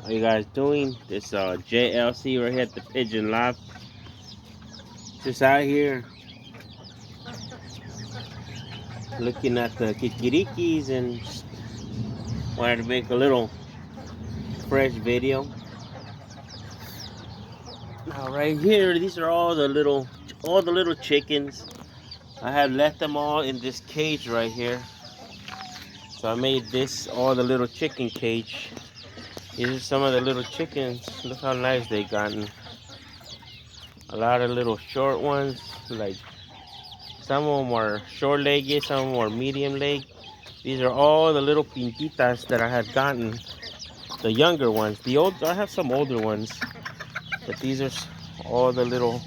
How you guys doing? This JLC right here at the Pigeon Lab. Just out here looking at the kikirikis and just wanted to make a little fresh video. Now right here, these are all the little chickens. I have left them all in this cage right here. So I made this all the little chicken cage. These are some of the little chickens. Look how nice they gotten. A lot of little short ones, like some of them are short-legged, some of them are medium leg. These are all the little pintitas that I had gotten, the younger ones. I have some older ones, but these are all the little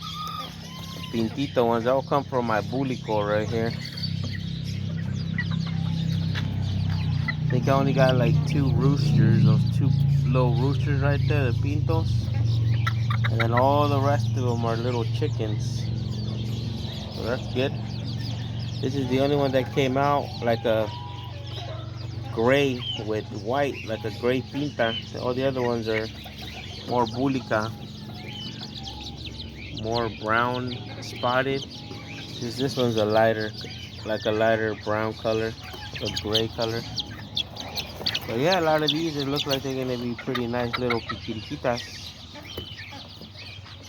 pintita ones. That will come from my bulico right here. I think I only got like 2 roosters, those 2 little roosters right there, the pintos. And then all the rest of them are little chickens. So that's good. This is the only one that came out like a gray with white, like a gray pinta. All the other ones are more bulica, more brown spotted. This one's a lighter, like a lighter brown color, a gray color. But yeah, a lot of these, it look like they're gonna be pretty nice little kikirikitas.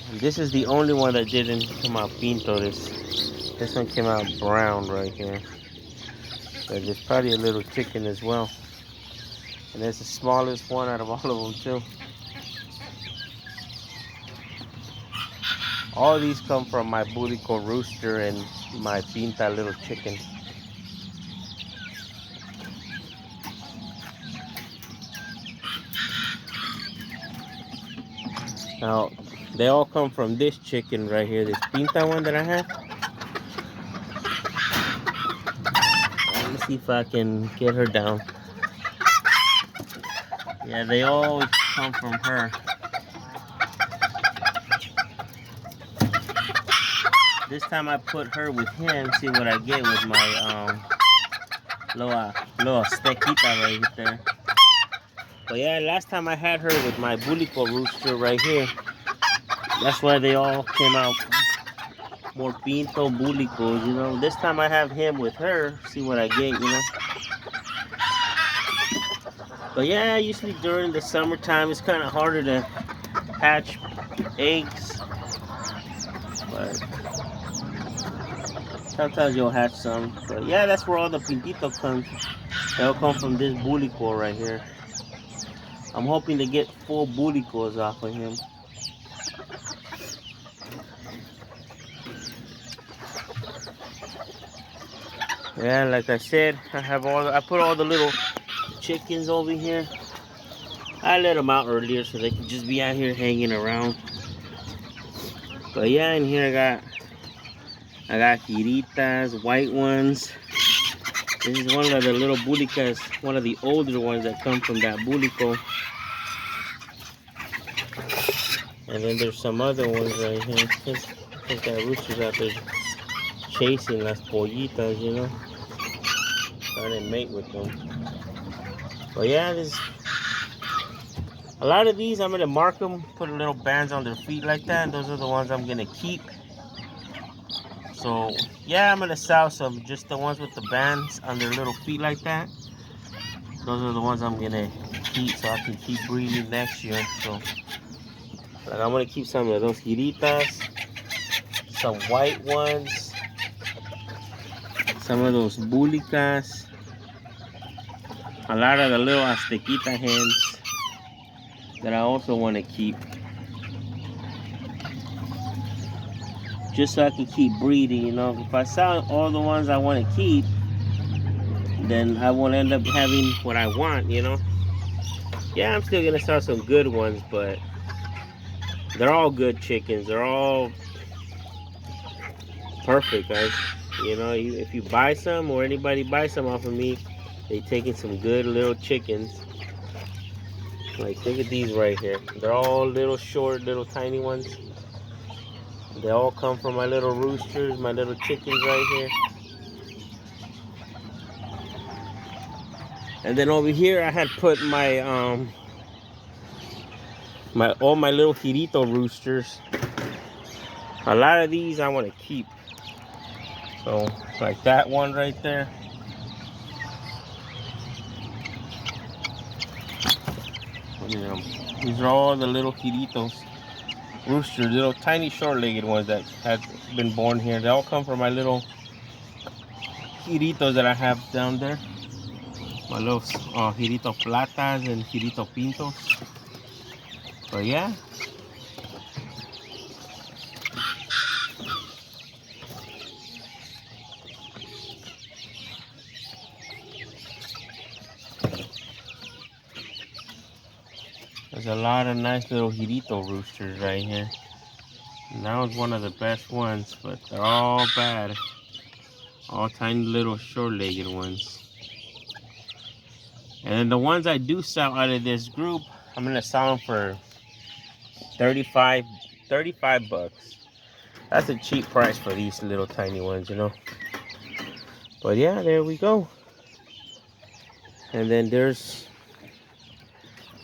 And this is the only one that didn't come out pinto. This one came out brown right here. So there's probably a little chicken as well. And that's the smallest one out of all of them too. All these come from my bulico rooster and my pinta little chicken. Now, they all come from this chicken right here, this pinta one that I have. Let me see if I can get her down. Yeah, they all come from her. This time I put her with him, see what I get with my little stequita right there. But yeah, last time I had her with my bulico rooster right here. That's why they all came out more pinto bulicos, you know. This time I have him with her, see what I get, you know. But yeah, usually during the summertime it's kind of harder to hatch eggs. But sometimes you'll hatch some. But yeah, that's where all the pintito comes. They'll come from this bulico right here. I'm hoping to get 4 bulicos off of him. Yeah, like I said, I put all the little chickens over here. I let them out earlier so they could just be out here hanging around. But yeah, in here I got giritas, white ones. This is one of the little bulicas, one of the older ones that come from that bulico. And then there's some other ones right here. I think that rooster's out there chasing las pollitas, you know, trying to mate with them. But yeah, a lot of these I'm gonna mark them, put little bands on their feet like that, and those are the ones I'm gonna keep. So yeah, I'm gonna sell some, just the ones with the bands on their little feet like that. Those are the ones I'm gonna keep so I can keep breeding next year. So like, I'm gonna keep some of those giritas, some white ones, some of those bulicas, a lot of the little aztequita hens that I also want to keep, just so I can keep breeding, you know. If I sell all the ones I want to keep, then I won't end up having what I want, you know. Yeah, I'm still gonna sell some good ones, but they're all good chickens. They're all perfect, guys. You know, if you buy some or anybody buys some off of me, they taking some good little chickens. Like, look at these right here. They're all little short, little tiny ones. They all come from my little roosters, my little chickens right here. And then over here, I had put my all my little girito roosters. A lot of these I want to keep. So, like that one right there. These are all the little giritos, roosters, little tiny short-legged ones that have been born here. They all come from my little giritos that I have down there. My little girito platas and girito pintos. But yeah. There's a lot of nice little girito roosters right here. And that was one of the best ones, but they're all bad. All tiny little short-legged ones. And then the ones I do sell out of this group, I'm gonna sell them for 35 bucks. That's a cheap price for these little tiny ones, you know. But yeah, there we go. And then those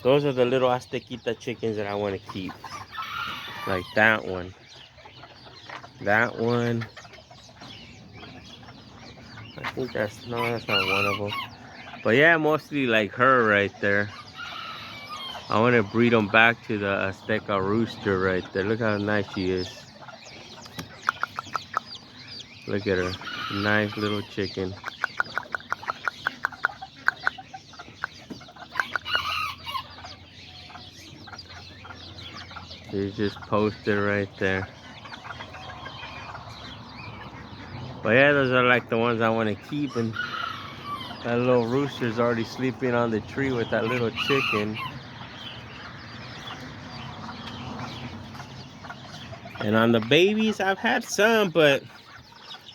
are the little Aztequita chickens that I want to keep. Like that one. That one. I think that's not one of them. But yeah, mostly like her right there. I want to breed them back to the Azteca rooster right there. Look how nice she is. Look at her. Nice little chicken. She's just posted right there. But yeah, those are like the ones I want to keep. And that little rooster's already sleeping on the tree with that little chicken. And on the babies, I've had some, but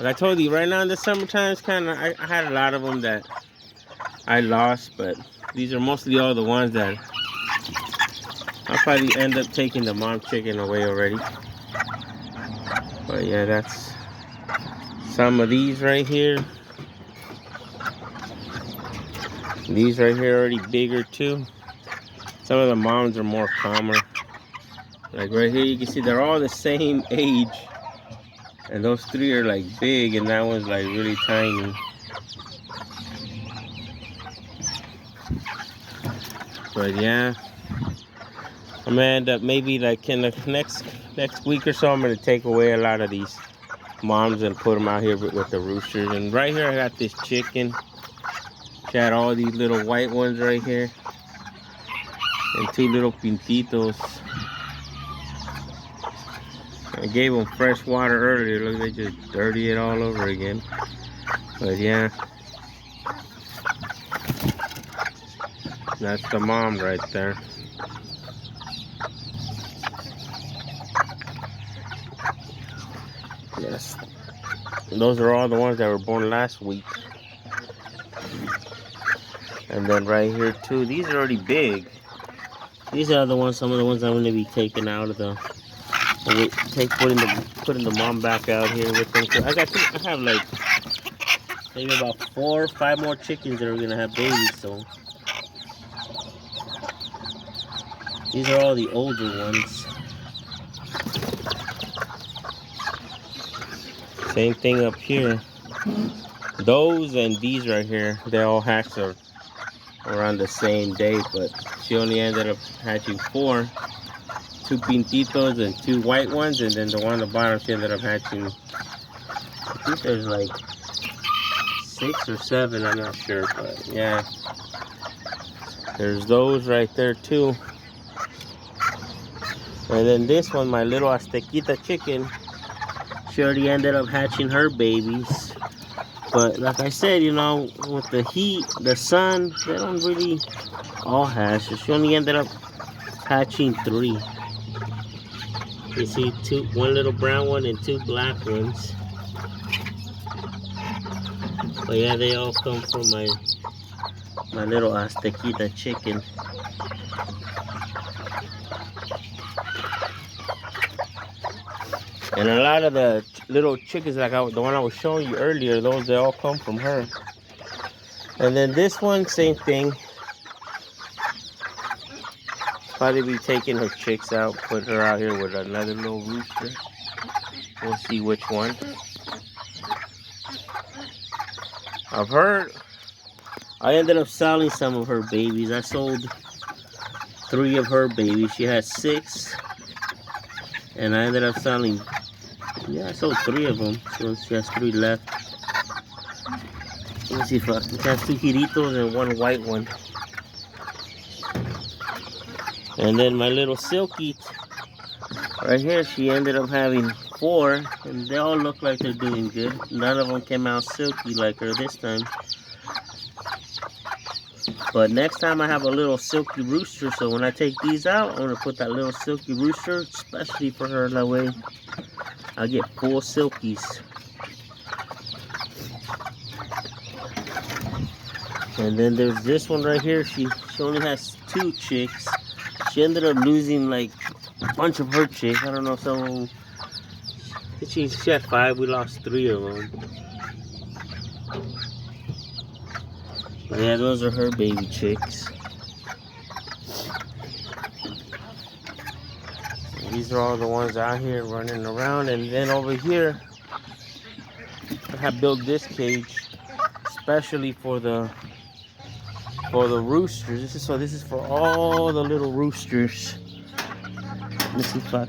like I told you, right now in the summertime, it's kind of, I had a lot of them that I lost, but these are mostly all the ones that I'll probably end up taking the mom chicken away already. But yeah, that's some of these right here. These right here are already bigger too. Some of the moms are more calmer. Like right here, you can see they're all the same age. And those three are like big and that one's like really tiny. But yeah, I'm gonna end up maybe like in the next week or so, I'm gonna take away a lot of these moms and put them out here with the roosters. And right here I got this chicken. She had all these little white ones right here. And two little pintitos. I gave them fresh water earlier. Look, they just dirty it all over again. But yeah, that's the mom right there. Yes, those are all the ones that were born last week. And then right here too, these are already big. These are the ones, some of the ones I'm going to be taking out of the, putting the mom back out here with them. So I have like maybe about 4 or 5 more chickens that are going to have babies. So these are all the older ones. Same thing up here. Those and these right here, they all hatched around the same day, but she only ended up hatching 4. 2 pintitos and 2 white ones, and then the one on the bottom she ended up hatching, I think there's like 6 or 7, I'm not sure, but yeah. There's those right there too. And then this one, my little Aztequita chicken, she already ended up hatching her babies. But like I said, you know, with the heat, the sun, they don't really all hatch. So she only ended up hatching 3. You see one little brown one and 2 black ones. But yeah, they all come from my My little Aztequita chicken. And a lot of the little chickens, like the one I was showing you earlier, those they all come from her. And then this one, same thing. Probably be taking her chicks out, put her out here with another little rooster. We'll see which one. I've heard I ended up selling some of her babies. I sold 3 of her babies. She had 6. And I ended up selling, yeah, I sold 3 of them. So she has 3 left. Let me see if I can have 2 giritos and 1 white one. And then my little Silky right here, she ended up having 4, and they all look like they're doing good. None of them came out silky like her this time. But next time I have a little silky rooster, so when I take these out, I'm going to put that little silky rooster, especially for her, that way I get full silkies. And then there's this one right here. She only has 2 chicks. She ended up losing like a bunch of her chicks. I don't know if someone... She had 5. We lost 3 of them. Yeah, those are her baby chicks. And these are all the ones out here running around. And then over here, I have built this cage especially for the roosters. This is for all the little roosters. Let me see if I...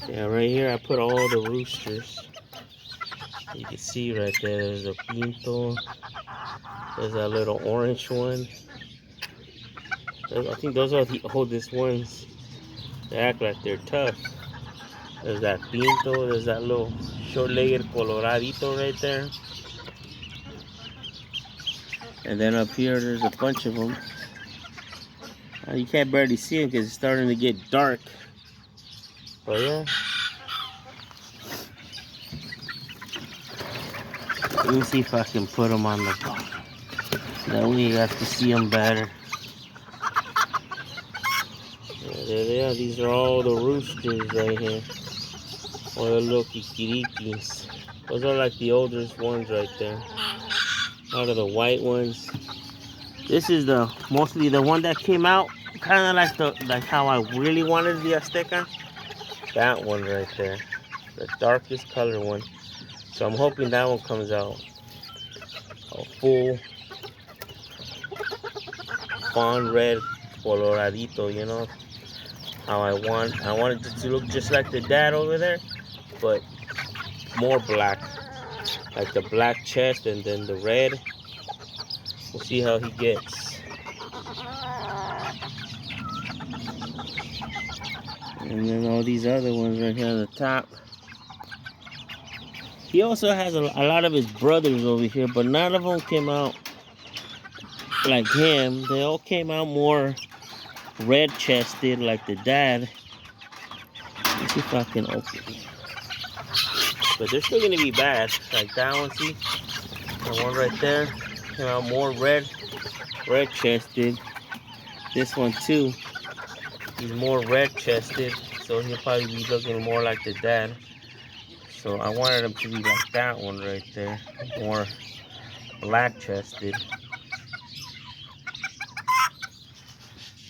Yeah, right here I put all the roosters. You can see right there, there's a pinto. There's that little orange one. I think those are the oldest ones. They act like they're tough. There's that pinto. There's that little short-legged coloradito right there. And then up here, there's a bunch of them. You can't barely see them because it's starting to get dark. But yeah. Let me see if I can put them on the bottom. That way you have to see them better. Yeah, there they are. These are all the roosters right here. All the little kikirikis. Those are like the oldest ones right there. Out of the white ones. This is mostly the one that came out kind of like how I really wanted the Azteca. That one right there, the darkest color one. So I'm hoping that one comes out a full fawn red coloradito, you know how I want. I want it to look just like the dad over there, but more black, like the black chest and then the red. We'll see how he gets. And then all these other ones right here on the top. He also has a lot of his brothers over here, but none of them came out like him. They all came out more red chested like the dad. Let's see if I can open it. But they're still gonna be bad. Like that one, see? The one right there came out more red chested. This one too. He's more red chested, so he'll probably be looking more like the dad. So I wanted him to be like that one right there, more black chested.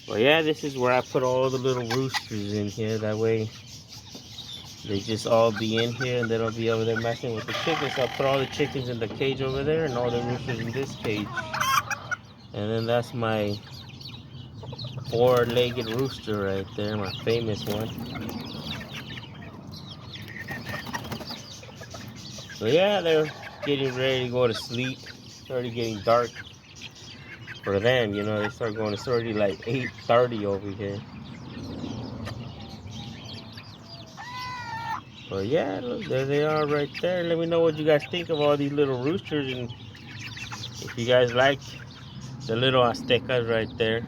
But yeah, this is where I put all the little roosters in here. That way they just all be in here and they don't be over there messing with the chickens. So I put all the chickens in the cage over there and all the roosters in this cage. And then that's my 4-legged rooster right there, my famous one. So yeah, they're getting ready to go to sleep. It's already getting dark for them, you know. They start going, it's already like 8:30 over here. But yeah, look, there they are right there. Let me know what you guys think of all these little roosters, and if you guys like the little Aztecas right there.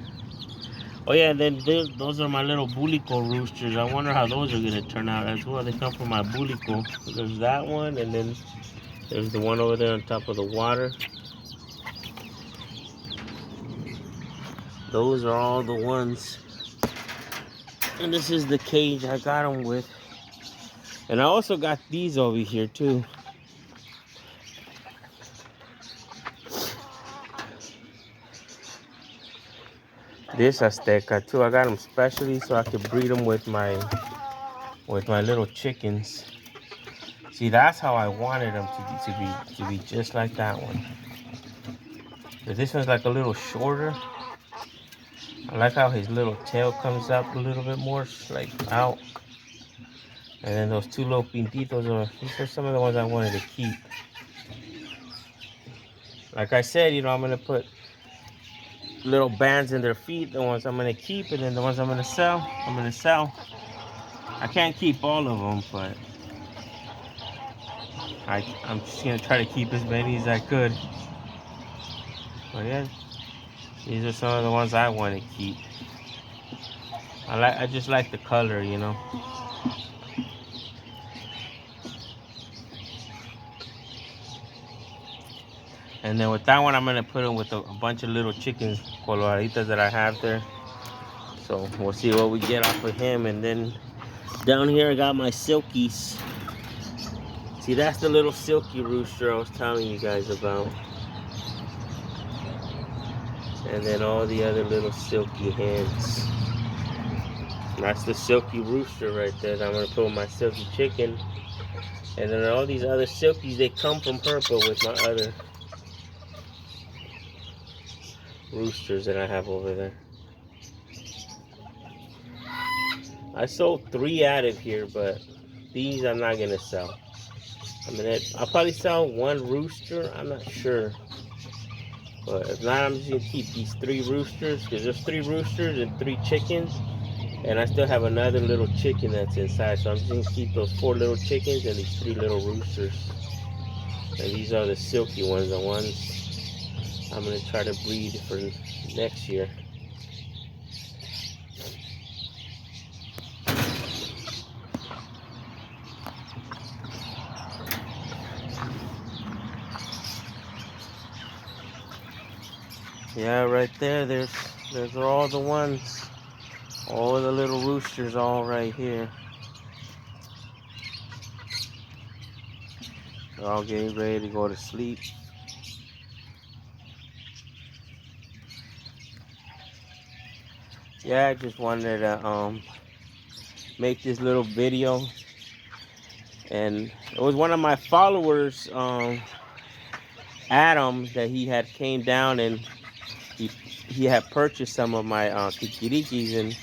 Oh yeah, then those are my little bulico roosters. I wonder how those are gonna turn out as well. They come from my bulico. There's that one, and then there's the one over there on top of the water. Those are all the ones. And this is the cage I got them with. And I also got these over here too. This Azteca too. I got them specially so I could breed them with my little chickens. See, that's how I wanted them to be just like that one. But this one's like a little shorter. I like how his little tail comes up a little bit more, like out. And then those two little pintitos these are some of the ones I wanted to keep. Like I said, you know, I'm gonna put little bands in their feet. The ones I'm gonna keep, and then the ones I'm gonna sell. I can't keep all of them, but I'm just gonna try to keep as many as I could. But yeah, these are some of the ones I want to keep. I just like the color, you know. And then with that one, I'm gonna put them with a bunch of little chickens, coloraditas that I have there. So we'll see what we get off of him. And then down here, I got my Silkies. See, that's the little Silky rooster I was telling you guys about. And then all the other little Silky hens. That's the Silky rooster right there that I'm gonna put with my Silky chicken. And then all these other Silkies, they come from purple with my other roosters that I have over there. I sold 3 out of here, but these I'm not gonna sell. I'll probably sell 1 rooster, I'm not sure. But if not, I'm just gonna keep these 3 roosters, because there's 3 roosters and 3 chickens. And I still have another little chicken that's inside. So I'm just gonna keep those 4 little chickens and these 3 little roosters. And these are the Silky ones, the ones I'm gonna try to breed for next year. Yeah, right there, there's all the ones. All the little roosters all right here. They're all getting ready to go to sleep. Yeah, I just wanted to make this little video. And it was one of my followers, Adam, that he had came down and he had purchased some of my kikirikis, and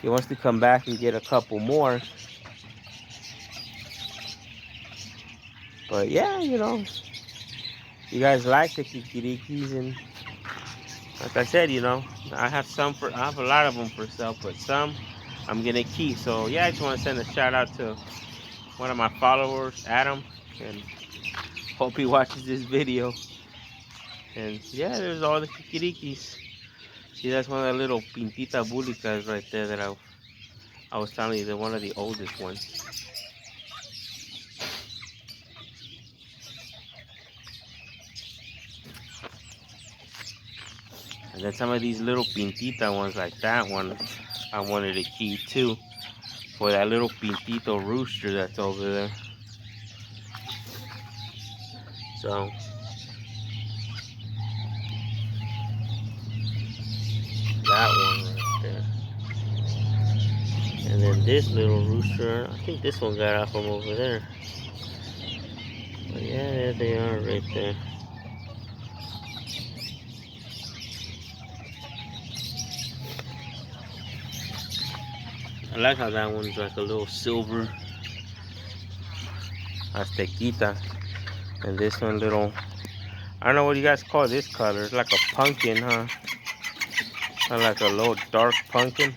he wants to come back and get a couple more. But yeah, you know, you guys like the kikirikis, and like I said, you know, I have a lot of them for sale, but some I'm gonna keep. So yeah, I just want to send a shout out to one of my followers, Adam, and hope he watches this video. And yeah, there's all the kikirikis. See, that's one of the little pintita bulicas right there that I was telling you, they're one of the oldest ones. And then some of these little pintita ones, like that one, I wanted to keep too, for that little pintito rooster that's over there. So that one right there. And then this little rooster, I think this one got out from over there. But yeah, there they are right there. I like how that one's like a little silver Aztequita. And this one little, I don't know what you guys call this color. It's like a pumpkin, huh? Kind of like a little dark pumpkin.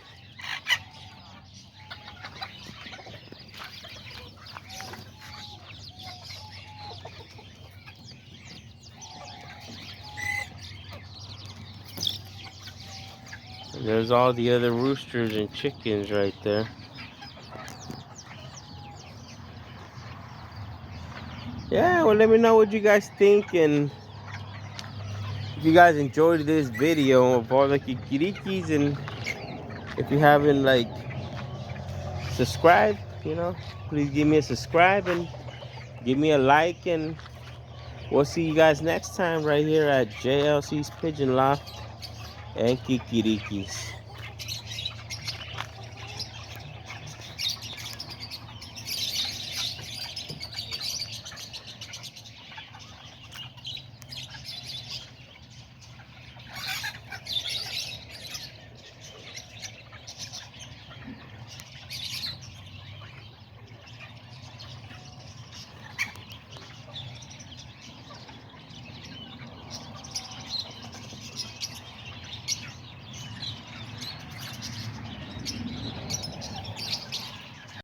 And there's all the other roosters and chickens right there. Yeah, well, let me know what you guys think, and If you guys enjoyed this video of all the kikirikis, and if you haven't like subscribed, you know, please give me a subscribe and give me a like, and we'll see you guys next time right here at JLC's Pigeon Loft and Kikirikis.